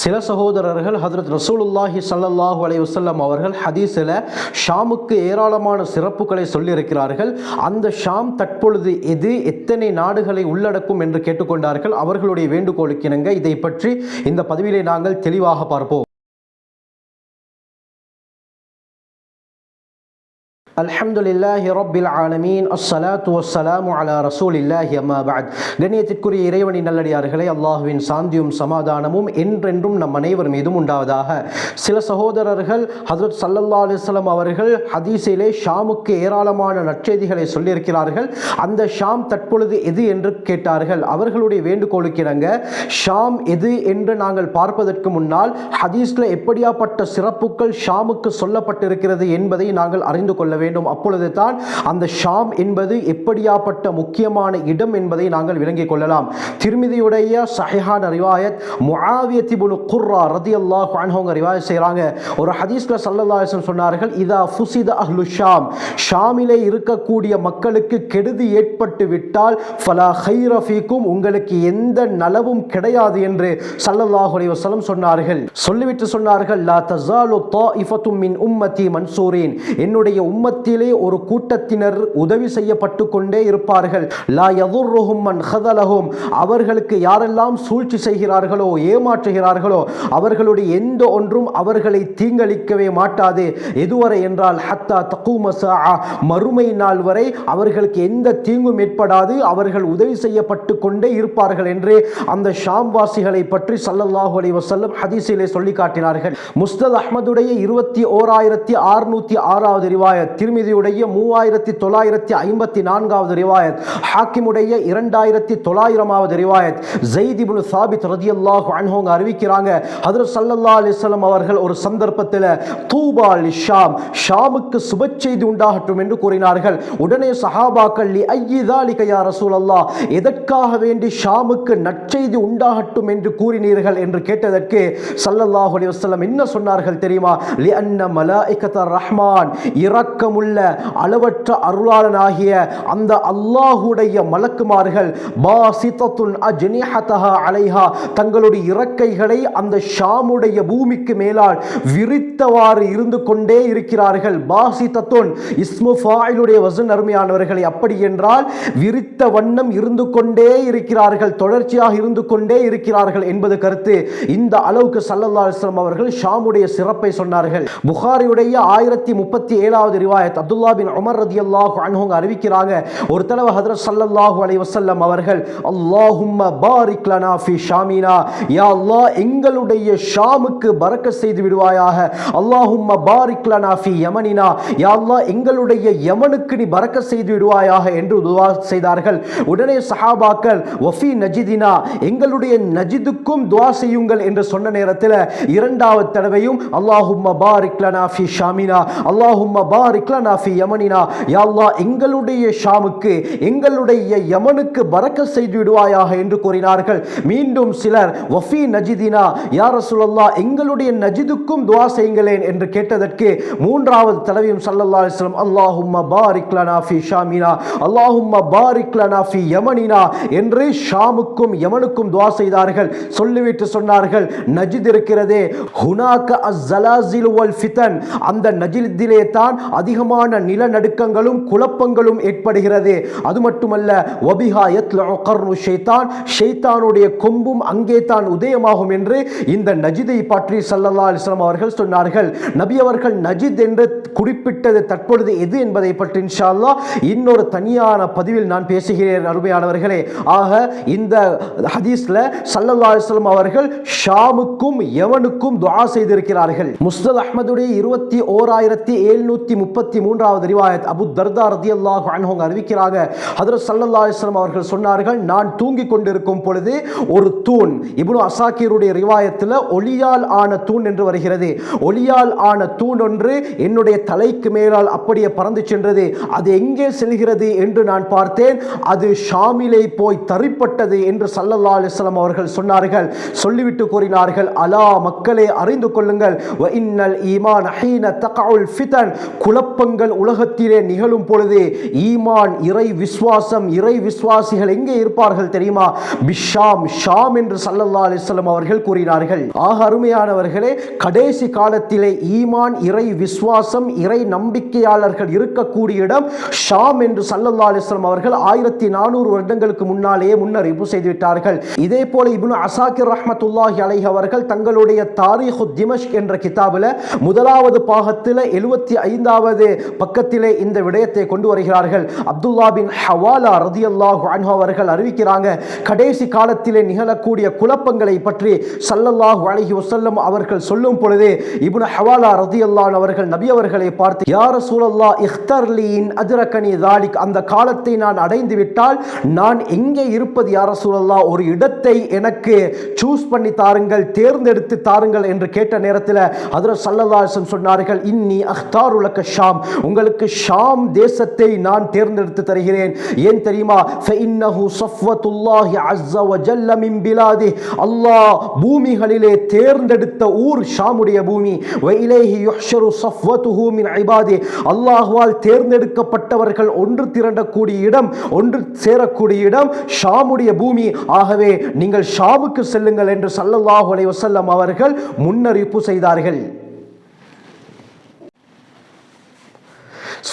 சில சகோதரர்கள் ஹதரத் ரசூலுல்லாஹி ஸல்லல்லாஹு அலைஹி வஸல்லம் அவர்கள் ஹதீஸில் ஷாமுக்கு ஏராளமான சிறப்புகளை சொல்லியிருக்கிறார்கள். அந்த ஷாம் தற்பொழுது எத்தனை நாடுகளை உள்ளடக்கும் என்று கேட்டுக்கொண்டார்கள். அவர்களுடைய வேண்டுகோளுக்கு இணங்க இதை பற்றி இந்த பதிவிலே நாங்கள் தெளிவாக பார்ப்போம். அல்ஹம்துலில்லாஹி ரப்பில் ஆலமீன் அஸ்ஸலாத்து வஸ்ஸலாமு அலா ரசூலில்லாஹி அம்மா பஅத். கண்ணியத்திற்குரிய இறைவனின் நல்லடியார்களே, அல்லாஹ்வின் சாந்தியும் சமாதானமும் என்றென்றும் நம் அனைவர் மீதும் உண்டாவதாக. சில சகோதரர்கள் ஹஜ்ரத் ஸல்லல்லாஹு அலைஹி வஸல்லம் அவர்கள் ஹதீஸிலே ஷாமுக்கு ஏராளமான நற்செய்திகளை சொல்லியிருக்கிறார்கள். அந்த ஷாம் தற்பொழுது எது என்று கேட்டார்கள். அவர்களுடைய வேண்டுகோளுக்கு இணங்க ஷாம் எது என்று நாங்கள் பார்ப்பதற்கு முன்னால் ஹதீஸில் எப்படியாப்பட்ட சிறப்புகள் ஷாமுக்கு சொல்லப்பட்டிருக்கிறது என்பதை நாங்கள் அறிந்து கொள்ள வேண்டும். அப்பொழுது தான் அந்த ஷாம் என்பது எப்படியாப்பட்ட முக்கியமான இடம் என்பதை நாங்கள் விளங்கிக் கொள்ளலாம். திர்மிதியுடைய சஹீஹான ரிவாயத் முஆவியத் இப்னு குர்ரா ரலியல்லாஹு அன்ஹு ரிவாயத் செய்றாங்க. ஒரு ஹதீஸ்ல ஸல்லல்லாஹு அலைஹி வஸல்லம் சொன்னார்கள், இதா ஃபுசித அஹ்லு ஷாம், ஷாமிலே இருக்கக்கூடிய மக்களுக்கு கெடுதி ஏற்பட்டு விட்டால் ஃபலா கைர ஃபீக்கும், உங்களுக்கு எந்த நலவும் கிடையாது என்று ஸல்லல்லாஹு அலைஹி வஸல்லம் சொன்னார்கள். சொல்லிவிட்டு சொன்னார்கள், லா தஸாலு தாயிஃபத்தும் மின் உம்மத்தி மன்சூரின், என்னுடைய உம்மத்திலே ஒரு கூட்டத்தினர் உதவி செய்யப்பட்டு கொண்டே இருப்பார்கள். லா யதுர்ருஹும் மன் ஹதலஹும், அவர்களுக்கு யாரெல்லாம் சூழ்ச்சி செய்கிறார்களோ ஏமாற்றுகிறார்களோ அவர்களுடைய எந்த ஒன்றும் அவர்களை தீங்களிக்கவே மாட்டாது. எதுவரை என்றால் ஹத்தா தகூம ஸாஅ, மறுமை நாள் வரை அவர்களுக்கு எந்த தீங்கும் ஏற்படாது, அவர்கள் உதவி செய்யப்பட்டு கொண்டே இருப்பார்கள் என்று அந்த ஷாம்வாசிகளை பற்றி ஸல்லல்லாஹு அலைஹி வஸல்லம் ஹதீஸிலே சொல்லி காட்டினார்கள். முஸ்னத் அஹ்மதுடைய 21606வது ரிவாயத், திர்மிதியுடைய 3954வது ரிவாயத், ஹாக்கிமுடைய 2900வது ரிவாயத், ஸைத் இப்னு சாபித் ரலியல்லாஹு அன்ஹு அறிவிக்கிறாங்க, ஹஜ்ரத் ஸல்லல்லாஹு அலைஹி வஸல்லம் அவர்கள் ஒரு சந்தர்ப்பத்தில் தூபா லிஷாம், ஷாமுக்கு சுப செய்தி உண்டாகட்டும் என்று கூறினார்கள். உடனே சஹாபாக்கள் லி ஐயி ذلك யா ரசூலல்லாஹ், எதற்காக வேண்டி ஷாமுக்கு நற்செய்தி உண்டாகட்டும் என்று கூறினீர்கள் என்று கேட்டதற்கு ஸல்லல்லாஹு அலைஹி வஸல்லம் என்ன சொன்னார்கள் தெரியுமா? லி அன்ன மலாயிகத்துர் ரஹ்மான், இரக்கமுள்ள அளவற்ற அருளாளனாகிய அந்த அல்லாஹுடைய மலக்குமார்கள் பாசிதத்துன் அஜ்னிஹதஹா அலைஹா, தங்களுடைய இறக்கைகளை அந்த ஷாமுடைய பூமிக்கு மேலால் விரித்தவாறு இருந்து கொண்டே இருக்கிறார்கள். பாசிதத்துன் இஸ்மு ஃபாயிலுடைய வஸன், அருமையானவர்களை, அப்படி என்றால் விரித்த வண்ணம் இருந்து கொண்டே இருக்கிறார்கள், தொடர்ச்சியாக இருந்து கொண்டே இருக்கிறார்கள் என்பது கருத்து. இந்த அளவுக்கு ஸல்லல்லாஹு அலைஹி வஸல்லம் அவர்கள் ஷாமுடைய சிறப்பை சொன்னார்கள். புகாரியுடைய 1037வது ரிவாயத், அப்துல்லா பின் உமர் ரலியல்லாஹு அன்ஹு அறிவிக்கிறாங்க, ஒரு தடவை ஹஜ்ரத் ஸல்லல்லாஹு அலைஹி வஸல்லம் அவர்கள் அல்லாஹும்ம பாரிக் லனா ஃபீ ஷாமினா, யா அல்லாஹ் எங்களுடைய ஷாமுக்கு பரக்கத் செய்து விடுவாயாக. அல்லாஹும்ம பாரிக் லனா ஃபீ யமனினா, யா அல்லாஹ் எங்களுடைய யமனுக்கு நீ பரக்கத் செய்து விடுவாயாக என்று துஆ செய்தார்கள். உடனே சஹாபாக்கள் வஃபி நஜிதினா, எங்களுடைய நஜிதுக்கும் துஆ செய்யுங்கள் என்று சொன்ன நேரத்தில் இரண்டாவது தடவையும் அல்லாஹும்ம பாரிக் லனா ஃபீ ஷாமினா, அல்லாஹும்ம பாரிக் லனா ஃபீ யமனினா, யா அல்லாஹ் எங்களுடைய ஷாமுக்கு எங்களுடைய யமனுக்கு பரக்கத் செய்து விடுவாயாக என்று கூறினார்கள். மீண்டும் சிலர் வஃபி நஜிதினா, யா ரசூலல்லாஹ் எங்களுடைய நஜிதுக்கும் துஆ செய்யுங்களேன் என்று கேட்டதற்கு மூன்றாவது தடவையும் ஸல்லல்லாஹு அலைஹி வஸல்லம் அல்லாஹும்ம பாரிக் லனா ஃபீ ஷாமினா, அல்லாஹும்ம பாரிக் லனா ஃபீ யமனினா என்று ஷாமுக்கும் யமனுக்கும் துஆ செய்தார்கள். சொல்லிவிட்டு சொன்னார்கள், நஜித் இருக்கிறதே ஹுனாக அஸ்ஸலாஸில் வல் ஃபிதன், அந்த நஜிதிலே தான் அதிகமான நிலநடுக்கங்களும் குழப்பங்களும் ஏற்படுகிறது. அது மட்டுமல்ல வபிஹா யத்லஉ கர்னு ஷைத்தான், ஷைத்தானுடைய கொம்பும் அங்கே தான் உதயமாகும் என்று இந்த நஜிதை பற்றி ஸல்லல்லாஹு அலைஹி வஸல்லம் அவர்கள் சொன்னார்கள். நபி அவர்கள் நஜித் என்று குறிப்பிட்டது தற்பொழுது எது என்பதை பற்றி இன்ஷா அல்லாஹ் இன்னொரு தனியான பதிவில் நான் பேசுகிறேன், அருமையானவர்களே. ஆக இந்த ஹதீஸ்ல ஸல்லல்லாஹு அலைஹி வஸல்லம் அவர்கள் ஷாமுக்கும் யமனுக்கும் துஆ செய்திருக்கிறார்கள். முஸ்னத் அஹ்மதுடைய 21733வது ரிவாயத், அபூ தர்தா ரலியல்லாஹு அன்ஹு அறிவிக்கிறாங்க, ஹஜ்ரத் ஸல்லல்லாஹு அலைஹி வஸல்லம் அவர்கள் சொன்னார்கள், நான் தூங்கிக் கொண்டிருக்கும் பொழுது ஒரு தூண், இப்னு அசாக்கிருடைய ரிவாயத்தில் ஒளியால் ஆன தூண் என்று வருகிறது, ஒளியால் ஆன தூண் ஒன்று என்னுடைய தலைக்கு மேலால் அப்படியே பறந்து சென்றது. அது எங்கே செல்கிறது என்று நான் பார்த்தேன், அது ஷாமிலே போய் தரிப்பட்டது என்று ஸல்லல்லாஹு அலைஹி வஸல்லம் அவர்கள் சொன்னார்கள். சொல்லிவிட்டு கூறினார்கள், அலா மக்களே அறிந்து கொள்ளுங்கள், வ இன்னல் ஈமான் ஹீன தக்உல் ஃபிதன், குழப்ப குழப்பங்கள் உலகத்திலே நிகழும் பொழுது ஈமான், இறை விசுவாசம், இறை விசுவாசிகள் எங்கே இருப்பார்கள் தெரியுமா? பிஷாம், ஷாம் என்று ஸல்லல்லாஹு அலைஹி வஸல்லம் அவர்கள் கூறினார்கள். ஆக அருமையானவர்களே, கடைசி காலத்திலே ஈமான், இறை விசுவாசம், இறை நம்பிக்கையாளர்கள் இருக்கக்கூடிய இடம் ஷாம் என்று ஸல்லல்லாஹு அலைஹி வஸல்லம் அவர்கள் 1400 வருடங்களுக்கு முன்னாலேயே முன்னறிவிப்பு செய்துவிட்டார்கள். இதே போல இப்னு அசாக்கிர் ரஹ்மத்துல்லாஹி அலைஹி அவர்கள் தங்களுடைய தாரீஹு திமஷ்க் என்ற கிதாபில் முதலாவது பாகத்தில் 75வது பக்கத்திலே இந்த விடயத்தை கொண்டு வருகிறார்கள். அப்துல்லா பின் ஹவாலா ரதியல்லாஹு அன்ஹு அவர்கள் அறிவிக்கிறாங்க, கடைசி காலத்திலே நிகழக்கூடிய குழப்பங்களை பற்றி ஸல்லல்லாஹு அலைஹி வஸல்லம் அவர்கள் சொல்லும் பொழுது இப்னு ஹவாலா ரதியல்லாஹு அவர்கள் நபி அவர்களை பார்த்து, யா ரசூலல்லாஹ் இக்தர்லி இன் அத்ரகனி ذلك, அந்த காலத்தை நான் அடைந்து விட்டால் நான் எங்கே இருப்பது யா ரசூலல்லாஹ், ஒரு இடத்தை எனக்கு சூஸ் பண்ணி தாருங்கள், தேர்ந்தெடுத்து தாருங்கள் என்று கேட்ட நேரத்தில் ஹஜ்ரத் ஸல்லல்லாஹு அலைஹி வஸல்லம் சொன்னார்கள், இன்னி அக்தாரு லக ஷாம், உங்களுக்கு ஷாம் தேசத்தை நான் தேர்ந்தெடுத்து தருகிறேன். ஏன் தெரியுமா? ஃபஇன்னஹு ஸஃவத்துல்லாஹி அஸ்ஸ வ ஜல்ல மின் பிலாதி, அல்லாஹ் பூமிகளிலே தேர்ந்தெடுத்த ஊர் ஷாமுடைய பூமி. வ இலைஹி யுஹ்ஷரு ஸஃவத்துஹு மின் இபாதி, அல்லாஹ்வால் தேர்ந்தெடுக்கப்பட்டவர்கள் ஒன்று திரண்டக்கூடிய இடம், ஒன்று சேரக்கூடிய இடம் ஷாமுடைய பூமி. ஆகவே நீங்கள் ஷாமுக்கு செல்லுங்கள் என்று ஸல்லல்லாஹு அலைஹி வஸல்லம் அவர்கள் முன்னறிவிப்பு செய்தார்கள்.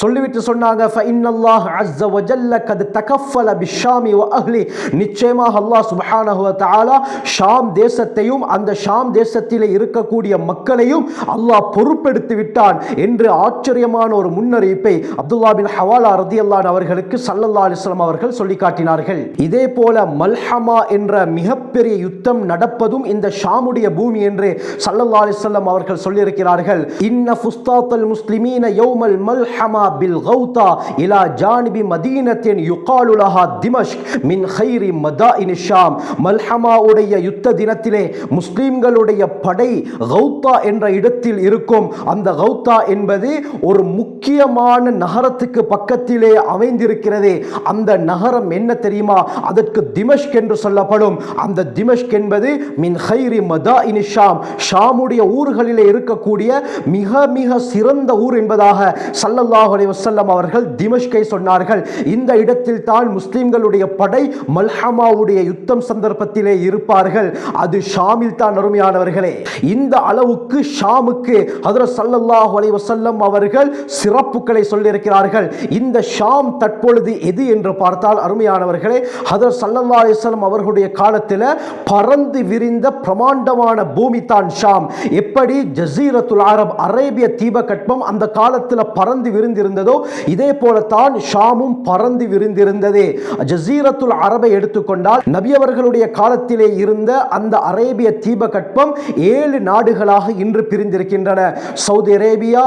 சொல்லிவிட்டு சொன்னாங்க, ஃபஇன்னல்லாஹ் அஸ்ஸ வ ஜல்ல கத் தகஃபல பிஷ்ஷாமி வ அஹ்லி, நிச்சயமாக அல்லாஹ் சுப்ஹானஹு வ தஆலா ஷாம் தேசத்தையும் அந்த ஷாம் தேசத்திலே இருக்கக்கூடிய மக்களையும் அல்லாஹ் பொறுப்பெடுத்து விட்டான் என்று ஆச்சரியமான ஒரு முன்னறிவிப்பை அப்துல்லா பின் ஹவாலா ரதியல்லாஹு அன்ஹு அவர்களுக்கு ஸல்லல்லாஹு அலைஹி வஸல்லம் அவர்கள் சொல்லி காட்டினார்கள். இதே போல மல்ஹமா என்ற மிகப்பெரிய யுத்தம் நடப்பதும் இந்த ஷாமுடைய பூமி என்று ஸல்லல்லாஹு அலைஹி வஸல்லம் அவர்கள் சொல்லியிருக்கிறார்கள். இன்ன ஃபுஸ்தாத்தல் முஸ்லிமீன யௌமல் மல்ஹமா بالغوطة إلى جانب مدينة يقال لها دمشق من خير مدائن الشام. மல்ஹமா உடைய யுத்த தினத்திலே முஸ்லிம்களுடைய படை கௌத்தா என்ற இடத்தில் இருக்கும். அந்த கௌத்தா என்பது ஒரு முக்கியமான நகரத்துக்கு பக்கத்திலே அமைந்திருக்கிறது. அந்த நகரம் என்ன தெரியுமா? அதற்கு திமஷ்க் என்று சொல்லப்படும். அந்த திமஷ்க் என்பது மின் ஹைரி மதாஇனி ஷாம், ஷாமுடைய ஊர்களிலே இருக்கக்கூடிய மிக மிக சிறந்த ஊர் என்பதாக ஸல்லல்லாஹு அலைஹி வஸல்லம் அவர்கள் திமஷ்கை சொன்னார்கள். இந்த இடத்தில் தான் முஸ்லிம்களுடைய படை மல்ஹமாவுடைய யுத்தம் சந்தர்ப்பத்திலே இருப்பார்கள். அது ஷாமில் தான். அருமையானவர்களே, இந்த அளவுக்கு ஷாமுக்கு ஹஜ்ரத் ஸல்லல்லாஹு அலைஹி வஸல்லம் அவர்கள் சிறப்புகளை சொல்லியிருக்கிறார்கள். இந்த ஷாம் தற்பொழுது எது என்று பார்த்தால் அருமையானவர்களே, ஹஜ்ரத் ஸல்லல்லாஹு அலைஹி வஸல்லம் அவர்களுடைய காலத்தில் பறந்து விரிந்த பிரமாண்டமான பூமி தான் ஷாம். எப்படி ஜஸீரத்துல் அரப், அரேபிய தீபகற்பம் அந்த காலத்தில் பறந்து விரிந்திருந்ததோ இதே போலத்தான் ஷாமும் பறந்து விரிந்திருந்தது. ஜஸீரத்துல் அரபை எடுத்துக்கொண்டால் நபி அவர்களுடைய காலத்திலே இருந்த அந்த அரேபிய தீபகற்பம் 7 நாடுகளாக இன்று பிரிந்திருக்கின்றன. சவுதி அரேபியா,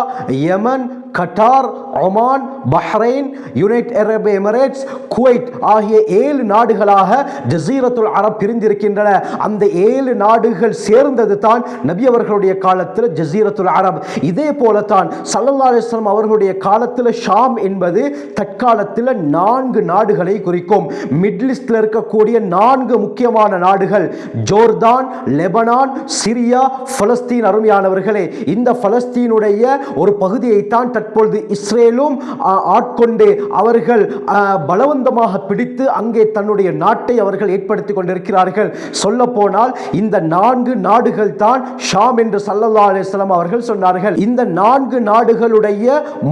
யமன், கட்டார், ஒமான், பஹ்ரைன், யுனைடெட் அரபு எமிரேட்ஸ், குவைத் ஆகிய 7 நாடுகளாக ஜஸீரத்துல் அரப் பிரிந்திருக்கின்றன. அந்த 7 நாடுகள் சேர்ந்தது தான் நபி அவர்களுடைய காலத்தில் ஜஸீரத்துல் அரப். இதே போலத்தான் ஸல்லல்லாஹு அலைஹி வஸல்லம் அவர்களுடைய காலத்தில் ஷாம் என்பது தற்காலத்தில் 4 நாடுகளை குறிக்கும். மிடில் ஈஸ்டில் இருக்கக்கூடிய 4 முக்கியமான நாடுகள் ஜோர்தான், லெபனான், சிரியா, பலஸ்தீன். அருமையானவர்களே, இந்த பலஸ்தீனுடைய ஒரு பகுதியை தான் தற்பொழுது இஸ்ரேலும் ஆட்கொண்டு அவர்கள் பலவந்தமாக பிடித்து அங்கே தன்னுடைய நாட்டை அவர்கள் ஏற்படுத்திக் கொண்டிருக்கிறார்கள். சொல்ல போனால் இந்த 4 நாடுகள் தான் ஷாம் என்று ஸல்லல்லாஹு அலைஹி வஸல்லம் அவர்கள் சொன்னார்கள். இந்த 4 நாடுகளுடைய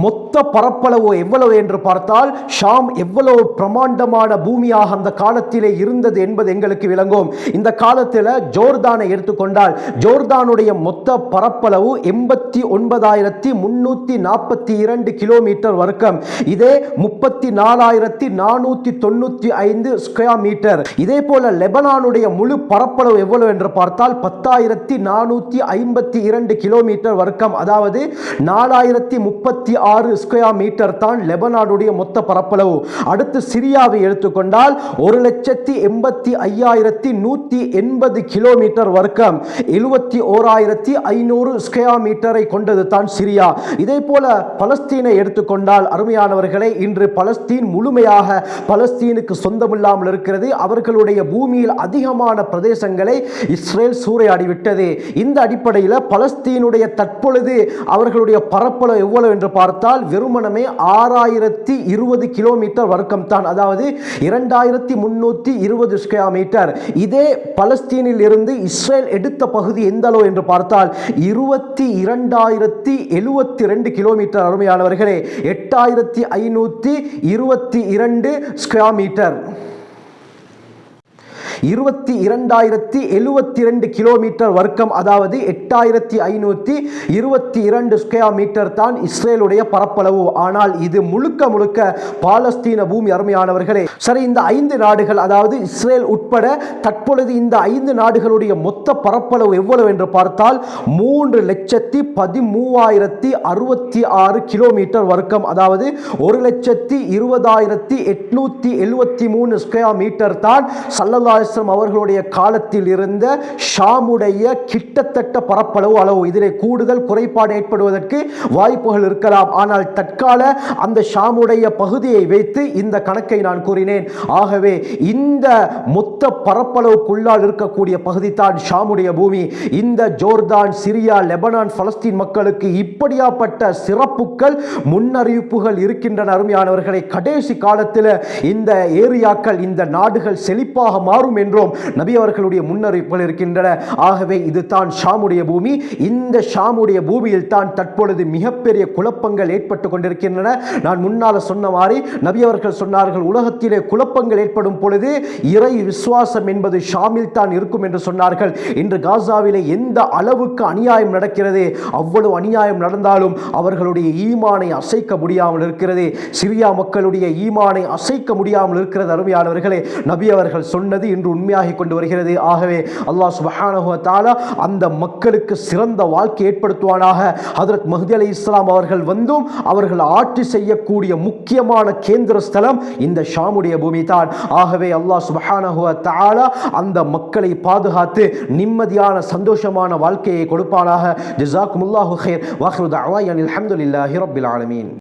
மொத்த பரப்பளவு எவ்வளவு என்று பார்த்தால் ஷாம் எவ்வளவு பிரமாண்டமான பூமியாக அந்த காலத்திலே இருந்தது என்பது எங்களுக்கு விளங்கும். இந்த காலத்தில் ஜோர்தானை எடுத்துக்கொண்டால் ஜோர்தானுடைய மொத்த பரப்பளவு 89,342 கிலோமீட்டர் வர்க்கம். இதே 34,495 ஸ்கொயர் மீட்டர். இதே போல லெபனானுடைய முழு பரப்பளவு எவ்வளவு என்று பார்த்தால் 10,452 கிலோமீட்டர் வர்க்கம். அதாவது 4,036 ஸ்கொயர் மீட்டர் தான் லெபனானுடைய மொத்த பரப்பளவு. அடுத்து சிரியாவை எடுத்துக்கொண்டால் 1,85,180 கிலோமீட்டர் வர்க்கம், 71,500 ஸ்கொயர் மீட்டரை கொண்டது தான் சிரியா. இதே போல பலஸ்தீனை எடுத்துக்கொண்டால் அருமையானவர்களை, இன்று பலஸ்தீன் முழுமையாக பலஸ்தீனுக்கு சொந்தமில்லாமல் இருக்கிறது. அவர்களுடைய பூமியில் அதிகமான பிரதேசங்களை இஸ்ரேல் சூறையாடிவிட்டது. இந்த அடிப்படையில் பலஸ்தீனுடைய தற்பொழுது அவர்களுடைய பரப்பளவு எவ்வளவு என்று பார்த்தால் வெறுமனமே 6020 கிலோமீட்டர் வர்க்கம் தான், அதாவது 2320 ஸ்கொயர் மீட்டர். இதே பலஸ்தீனில் இருந்து இஸ்ரேல் எடுத்த பகுதி எந்த அளவு என்று பார்த்தால் 22072 கிலோமீட்டர். அருமையானவர்களே, 8522 ஸ்கொயர் மீட்டர், 22072 கிலோமீட்டர் வர்க்கம், அதாவது 8522 ஸ்கொயர் மீட்டர் தான் இஸ்ரேலுடைய பரப்பளவு. ஆனால் இது முழுக்க முழுக்க பாலஸ்தீன பூமி. அருமையானவர்களே, சரி, இந்த 5 நாடுகள், அதாவது இஸ்ரேல் உட்பட தற்பொழுது இந்த 5 நாடுகளுடைய மொத்த பரப்பளவு எவ்வளவு என்று பார்த்தால் 3,13,066 கிலோமீட்டர் வர்க்கம், அதாவது 1,20,873 ஸ்கொயர் மீட்டர் தான் ஸல்லல்லாஹு அவர்களுடைய காலத்தில் இருந்த ஷாமுடைய கிட்டத்தட்ட பரப்பளவு அளவு. இதிலே கூடுதல் குறைபாடு ஏற்படுவதற்கு வாய்ப்புகள் இருக்கலாம். ஆனால் தற்கால அந்த ஷாமுடைய பகுதியை வைத்து இந்த கணக்கை நான் கூறினேன். ஆகவே இந்த மொத்த பரப்பளவுக்குள்ளால் இருக்கக்கூடிய பகுதி தான் ஷாமுடைய பூமி. இந்த ஜோர்தான், சிரியா, லெபனான், பலஸ்தீன் மக்களுக்கு இப்படியாப்பட்ட சிறப்புகள், முன்னறிவிப்புகள் இருக்கின்றன. அருமையானவர்களை, கடைசி காலத்தில் இந்த ஏரியாக்கள், இந்த நாடுகள் செழிப்பாக மாறும் என்றும் நபி அவர்களுடைய முன்னறிவிப்புகள் இருக்கின்றன. ஆகவே இது தான் ஷாமுடைய பூமி. இந்த ஷாமுடைய பூமியில் தான் தற்பொழுது மிகப்பெரிய குழப்பங்கள் ஏற்பட்டு கொண்டிருக்கின்றன. நான் முன்னால் சொன்ன மாதிரி நபி அவர்கள் சொன்னார்கள், உலகத்திலே குழப்பங்கள் ஏற்படும் பொழுது இறை விசுவாசம் என்பது ஷாமில் தான் இருக்கும் என்று சொன்னார்கள். இன்று காசாவிலே எந்த அளவுக்கு அநியாயம் நடக்கிறது, அவ்வளவு அநியாயம் நடந்தாலும் அவர்களுடைய ஈமானை அசைக்க முடியாமல் இருக்கிறது. சிரியா மக்களுடைய ஈமானை அசைக்க முடியாமல் இருக்கிறது. அருமையானவர்களே, நபி அவர்கள் சொன்னது இன்று உண்மையாகி கொண்டு வருகிறது. ஆகவே அல்லாஹ் சுப்ஹானஹு வ தஆலா அந்த மக்களுக்கு சிறந்த வாழ்க்கை ஏற்படுத்துவானாக. ஹஜ்ரத் மஹ்தி அலைஹிஸ்ஸலாம் அவர்கள் வந்தும் அவர்கள் ஆட்சி செய்யக்கூடிய முக்கியமான கேந்திர ஸ்தலம் இந்த ஷாமுடைய பூமி தான். ஆகவே அல்லாஹ் சுப்ஹானஹு வ தஆலா அந்த மக்களை பாதுகாத்து நிம்மதியான சந்தோஷமான வாழ்க்கையை கொடுப்பானாக. ஜஸாக்குமுல்லாஹு கைர். வஆகிரு தஅவானா அல்ஹம்துலில்லாஹி ரப்பில் ஆலமீன்.